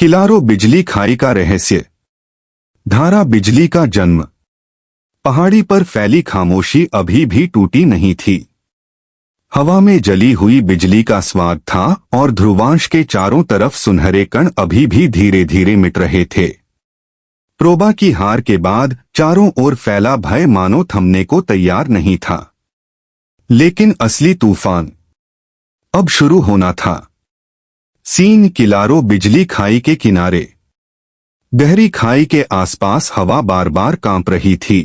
किलारो बिजली खाई का रहस्य। धारा बिजली का जन्म। पहाड़ी पर फैली खामोशी अभी भी टूटी नहीं थी। हवा में जली हुई बिजली का स्वाद था और ध्रुवांश के चारों तरफ सुनहरे कण अभी भी धीरे धीरे मिट रहे थे। प्रोबा की हार के बाद चारों ओर फैला भय मानो थमने को तैयार नहीं था। लेकिन असली तूफान अब शुरू होना था। सीन किलारो बिजली खाई के किनारे। गहरी खाई के आसपास हवा बार बार कांप रही थी।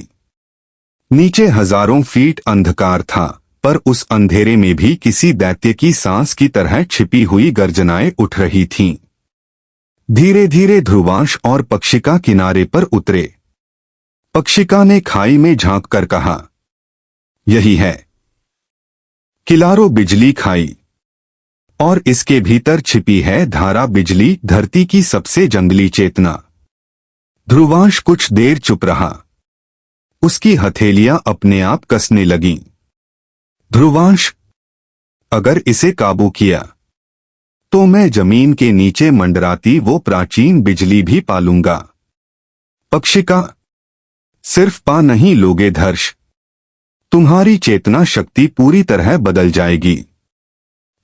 नीचे हजारों फीट अंधकार था, पर उस अंधेरे में भी किसी दैत्य की सांस की तरह छिपी हुई गर्जनाएं उठ रही थीं। धीरे धीरे ध्रुवांश और पक्षिका किनारे पर उतरे। पक्षिका ने खाई में झांक कर कहा, यही है किलारो बिजली खाई, और इसके भीतर छिपी है धारा बिजली, धरती की सबसे जंगली चेतना। ध्रुवांश कुछ देर चुप रहा। उसकी हथेलियां अपने आप कसने लगीं। ध्रुवांश, अगर इसे काबू किया तो मैं जमीन के नीचे मंडराती वो प्राचीन बिजली भी पालूंगा। पक्षिका, सिर्फ पा नहीं लोगे धर्ष, तुम्हारी चेतना शक्ति पूरी तरह बदल जाएगी।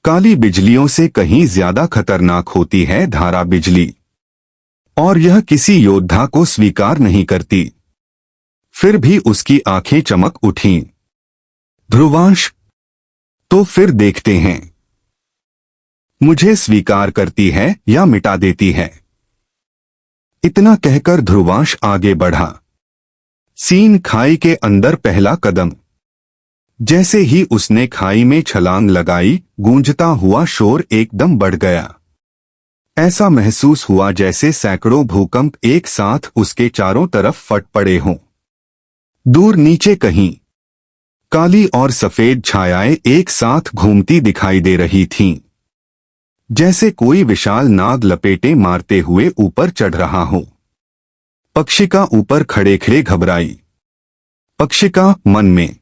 काली बिजलियों से कहीं ज्यादा खतरनाक होती है धारा बिजली, और यह किसी योद्धा को स्वीकार नहीं करती। फिर भी उसकी आंखें चमक उठीं। ध्रुवांश, तो फिर देखते हैं, मुझे स्वीकार करती है या मिटा देती है। इतना कहकर ध्रुवांश आगे बढ़ा। सीन खाई के अंदर पहला कदम। जैसे ही उसने खाई में छलांग लगाई, गूंजता हुआ शोर एकदम बढ़ गया। ऐसा महसूस हुआ जैसे सैकड़ों भूकंप एक साथ उसके चारों तरफ फट पड़े हों। दूर नीचे कहीं काली और सफेद छायाएं एक साथ घूमती दिखाई दे रही थीं, जैसे कोई विशाल नाग लपेटे मारते हुए ऊपर चढ़ रहा हो। पक्षिका ऊपर खड़े खड़े घबराई। पक्षिका मन में,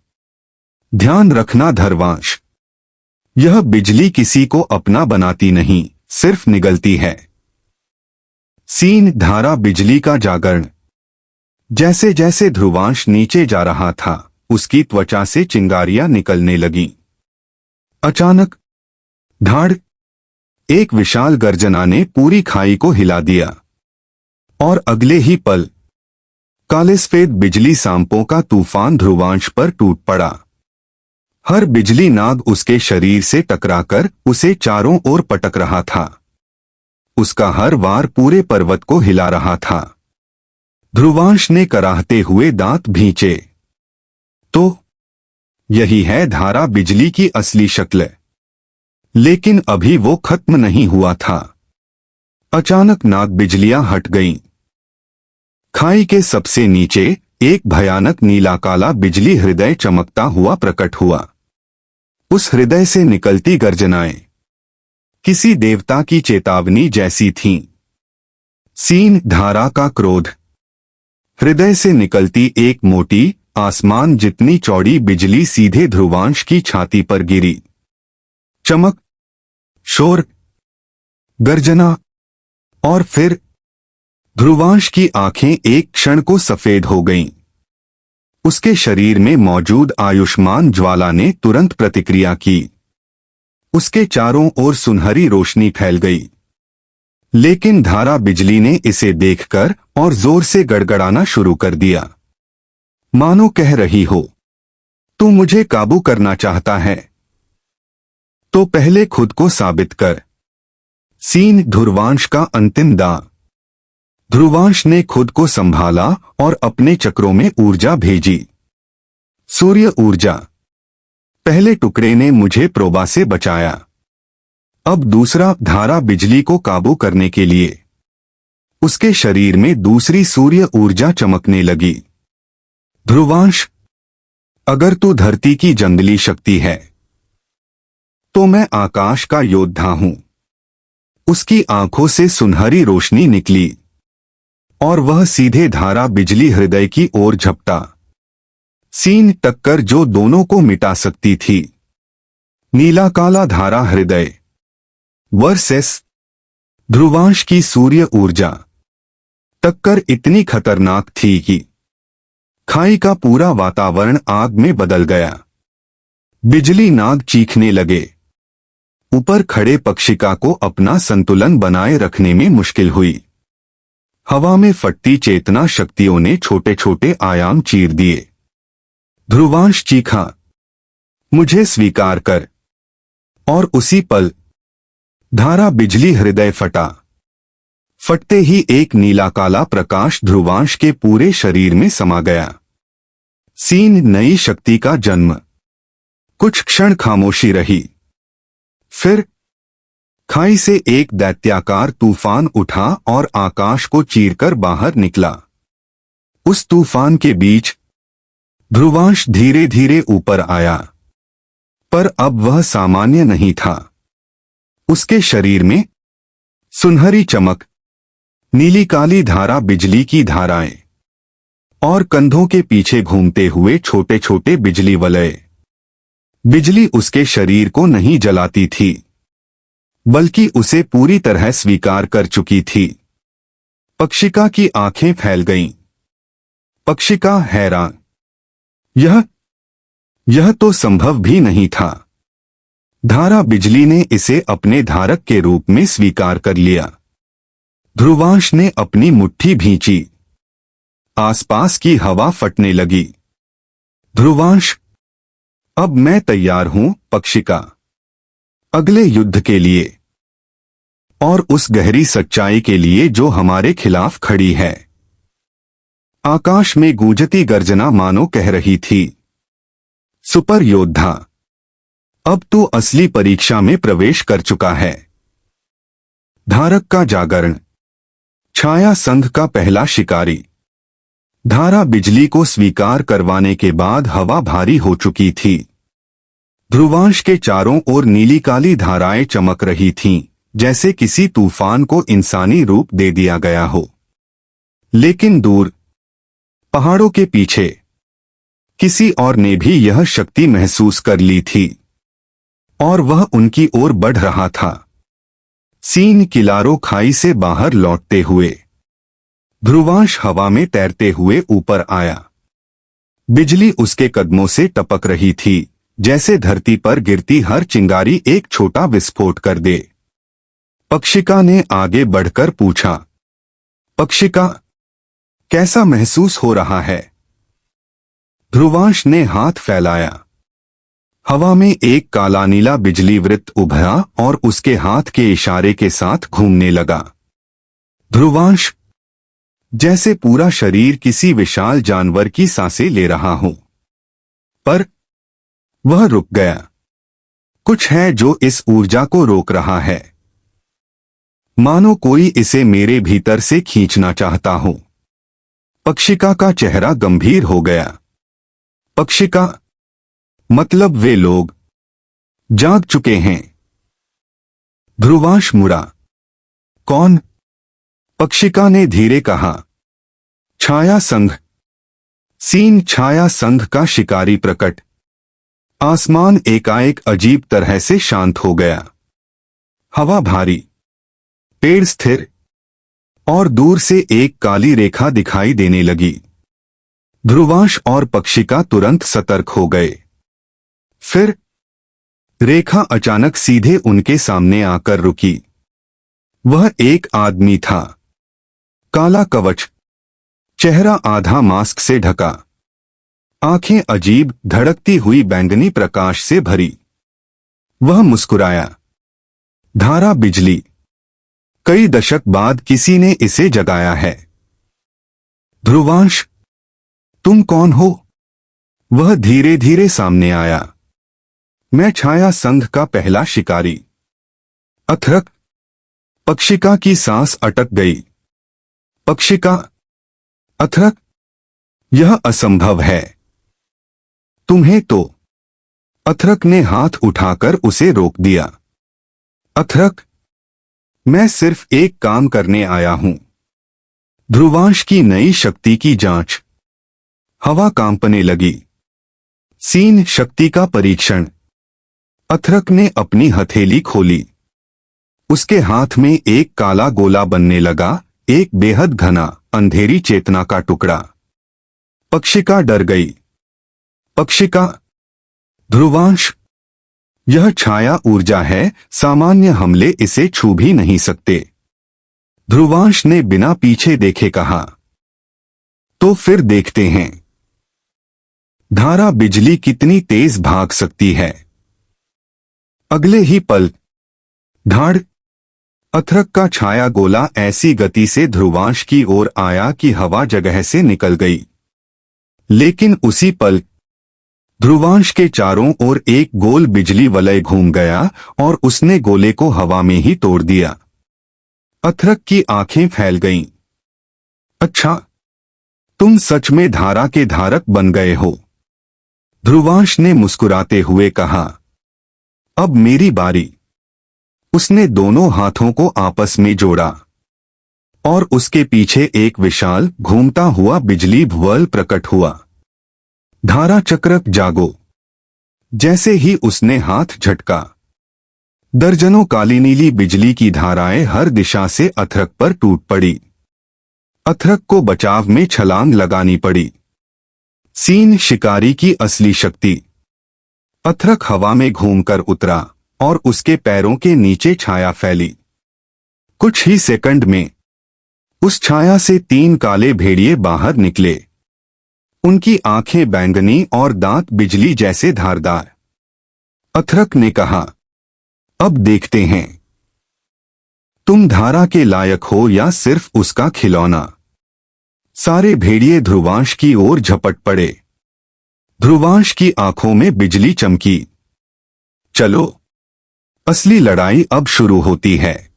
ध्यान रखना ध्रुवांश, यह बिजली किसी को अपना बनाती नहीं, सिर्फ निगलती है। सीन धारा बिजली का जागरण। जैसे जैसे ध्रुवांश नीचे जा रहा था, उसकी त्वचा से चिंगारियां निकलने लगीं। अचानक धाड़, एक विशाल गर्जना ने पूरी खाई को हिला दिया, और अगले ही पल काले सफेद बिजली सांपों का तूफान ध्रुवांश पर टूट पड़ा। हर बिजली नाग उसके शरीर से टकराकर उसे चारों ओर पटक रहा था। उसका हर वार पूरे पर्वत को हिला रहा था। ध्रुवांश ने कराहते हुए दांत भींचे। तो यही है धारा बिजली की असली शक्ल। लेकिन अभी वो खत्म नहीं हुआ था। अचानक नाग बिजलियां हट गईं। खाई के सबसे नीचे एक भयानक नीला काला बिजली हृदय चमकता हुआ प्रकट हुआ। उस हृदय से निकलती गर्जनाएं किसी देवता की चेतावनी जैसी थीं। सीन धारा का क्रोध। हृदय से निकलती एक मोटी, आसमान जितनी चौड़ी बिजली सीधे ध्रुवांश की छाती पर गिरी। चमक, शोर, गर्जना, और फिर ध्रुवांश की आंखें एक क्षण को सफेद हो गईं। उसके शरीर में मौजूद आयुष्मान ज्वाला ने तुरंत प्रतिक्रिया की। उसके चारों ओर सुनहरी रोशनी फैल गई। लेकिन धारा बिजली ने इसे देखकर और जोर से गड़गड़ाना शुरू कर दिया, मानो कह रही हो, तू मुझे काबू करना चाहता है तो पहले खुद को साबित कर। सीन ध्रुवांश का अंतिम दांव। ध्रुवांश ने खुद को संभाला और अपने चक्रों में ऊर्जा भेजी। सूर्य ऊर्जा। पहले टुकड़े ने मुझे प्रोबा से बचाया, अब दूसरा धारा बिजली को काबू करने के लिए। उसके शरीर में दूसरी सूर्य ऊर्जा चमकने लगी। ध्रुवांश, अगर तू धरती की जंगली शक्ति है तो मैं आकाश का योद्धा हूं। उसकी आंखों से सुनहरी रोशनी निकली और वह सीधे धारा बिजली हृदय की ओर झपटा। सीन टक्कर जो दोनों को मिटा सकती थी। नीला काला धारा हृदय वर्सेस ध्रुवांश की सूर्य ऊर्जा टक्कर इतनी खतरनाक थी कि खाई का पूरा वातावरण आग में बदल गया। बिजली नाग चीखने लगे। ऊपर खड़े पक्षिका को अपना संतुलन बनाए रखने में मुश्किल हुई। हवा में फटती चेतना शक्तियों ने छोटे छोटे आयाम चीर दिए। ध्रुवांश चीखा, मुझे स्वीकार कर। और उसी पल धारा बिजली हृदय फटा। फटते ही एक नीला काला प्रकाश ध्रुवांश के पूरे शरीर में समा गया। सीन नई शक्ति का जन्म। कुछ क्षण खामोशी रही। फिर खाई से एक दैत्याकार तूफान उठा और आकाश को चीरकर बाहर निकला। उस तूफान के बीच ध्रुवांश धीरे धीरे ऊपर आया, पर अब वह सामान्य नहीं था। उसके शरीर में सुनहरी चमक, नीली काली धारा बिजली की धाराएं और कंधों के पीछे घूमते हुए छोटे छोटे बिजली वलय। बिजली उसके शरीर को नहीं जलाती थी, बल्कि उसे पूरी तरह स्वीकार कर चुकी थी। पक्षिका की आंखें फैल गईं। पक्षिका हैरान, यह तो संभव भी नहीं था। धारा बिजली ने इसे अपने धारक के रूप में स्वीकार कर लिया। ध्रुवांश ने अपनी मुट्ठी भींची। आसपास की हवा फटने लगी। ध्रुवांश, अब मैं तैयार हूं पक्षिका, अगले युद्ध के लिए और उस गहरी सच्चाई के लिए जो हमारे खिलाफ खड़ी है। आकाश में गूंजती गर्जना मानो कह रही थी, सुपर योद्धा, अब तू असली परीक्षा में प्रवेश कर चुका है। धारक का जागरण। छाया संघ का पहला शिकारी। धारा बिजली को स्वीकार करवाने के बाद हवा भारी हो चुकी थी। ध्रुवांश के चारों ओर नीली काली धाराएं चमक रही थीं, जैसे किसी तूफान को इंसानी रूप दे दिया गया हो। लेकिन दूर पहाड़ों के पीछे किसी और ने भी यह शक्ति महसूस कर ली थी और वह उनकी ओर बढ़ रहा था। सीन किलारो खाई से बाहर लौटते हुए ध्रुवांश हवा में तैरते हुए ऊपर आया। बिजली उसके कदमों से टपक रही थी, जैसे धरती पर गिरती हर चिंगारी एक छोटा विस्फोट कर दे। पक्षिका ने आगे बढ़कर पूछा, पक्षिका, कैसा महसूस हो रहा है? ध्रुवांश ने हाथ फैलाया। हवा में एक काला नीला बिजली वृत्त उभरा और उसके हाथ के इशारे के साथ घूमने लगा। ध्रुवांश, जैसे पूरा शरीर किसी विशाल जानवर की सांसें ले रहा हो। पर वह रुक गया। कुछ है जो इस ऊर्जा को रोक रहा है, मानो कोई इसे मेरे भीतर से खींचना चाहता हो। पक्षिका का चेहरा गंभीर हो गया। पक्षिका, मतलब वे लोग जाग चुके हैं? ध्रुवांश मुड़ा। कौन? पक्षिका ने धीरे कहा, छाया संघ। सीन छाया संघ का शिकारी प्रकट। आसमान एकाएक अजीब तरह से शांत हो गया। हवा भारी, पेड़ स्थिर और दूर से एक काली रेखा दिखाई देने लगी। ध्रुवांश और पक्षिका तुरंत सतर्क हो गए। फिर रेखा अचानक सीधे उनके सामने आकर रुकी। वह एक आदमी था। काला कवच, चेहरा आधा मास्क से ढका, आंखें अजीब धड़कती हुई बैंगनी प्रकाश से भरी। वह मुस्कुराया। धारा बिजली, कई दशक बाद किसी ने इसे जगाया है। ध्रुवांश, तुम कौन हो? वह धीरे धीरे सामने आया। मैं छाया संघ का पहला शिकारी। अथरक। पक्षिका की सांस अटक गई। पक्षिका, अथरक, यह असंभव है। तुम्हें तो। अथरक ने हाथ उठाकर उसे रोक दिया। अथरक, मैं सिर्फ एक काम करने आया हूं। ध्रुवांश की नई शक्ति की जांच। हवा कांपने लगी। सीन शक्ति का परीक्षण। अथरक ने अपनी हथेली खोली। उसके हाथ में एक काला गोला बनने लगा, एक बेहद घना अंधेरी चेतना का टुकड़ा। पक्षिका डर गई। पक्षिका, ध्रुवांश, यह छाया ऊर्जा है, सामान्य हमले इसे छू भी नहीं सकते। ध्रुवांश ने बिना पीछे देखे कहा। तो फिर देखते हैं धारा बिजली कितनी तेज भाग सकती है। अगले ही पल धाड़, अथरक का छाया गोला ऐसी गति से ध्रुवांश की ओर आया कि हवा जगह से निकल गई। लेकिन उसी पल ध्रुवांश के चारों ओर एक गोल बिजली वलय घूम गया और उसने गोले को हवा में ही तोड़ दिया। अथरक की आंखें फैल गईं। अच्छा, तुम सच में धारा के धारक बन गए हो, ध्रुवांश ने मुस्कुराते हुए कहा। अब मेरी बारी। उसने दोनों हाथों को आपस में जोड़ा और उसके पीछे एक विशाल घूमता हुआ बिजली भुवल प्रकट हुआ। धारा चक्रक जागो। जैसे ही उसने हाथ झटका, दर्जनों काली नीली बिजली की धाराएं हर दिशा से अथरक पर टूट पड़ी। अथरक को बचाव में छलांग लगानी पड़ी। सीन शिकारी की असली शक्ति। अथरक हवा में घूमकर उतरा और उसके पैरों के नीचे छाया फैली। कुछ ही सेकंड में उस छाया से 3 काले भेड़िए बाहर निकले। उनकी आंखें बैंगनी और दांत बिजली जैसे धारदार। अथरक ने कहा, अब देखते हैं तुम धारा के लायक हो या सिर्फ उसका खिलौना। सारे भेड़िए ध्रुवांश की ओर झपट पड़े। ध्रुवांश की आंखों में बिजली चमकी। चलो, असली लड़ाई अब शुरू होती है।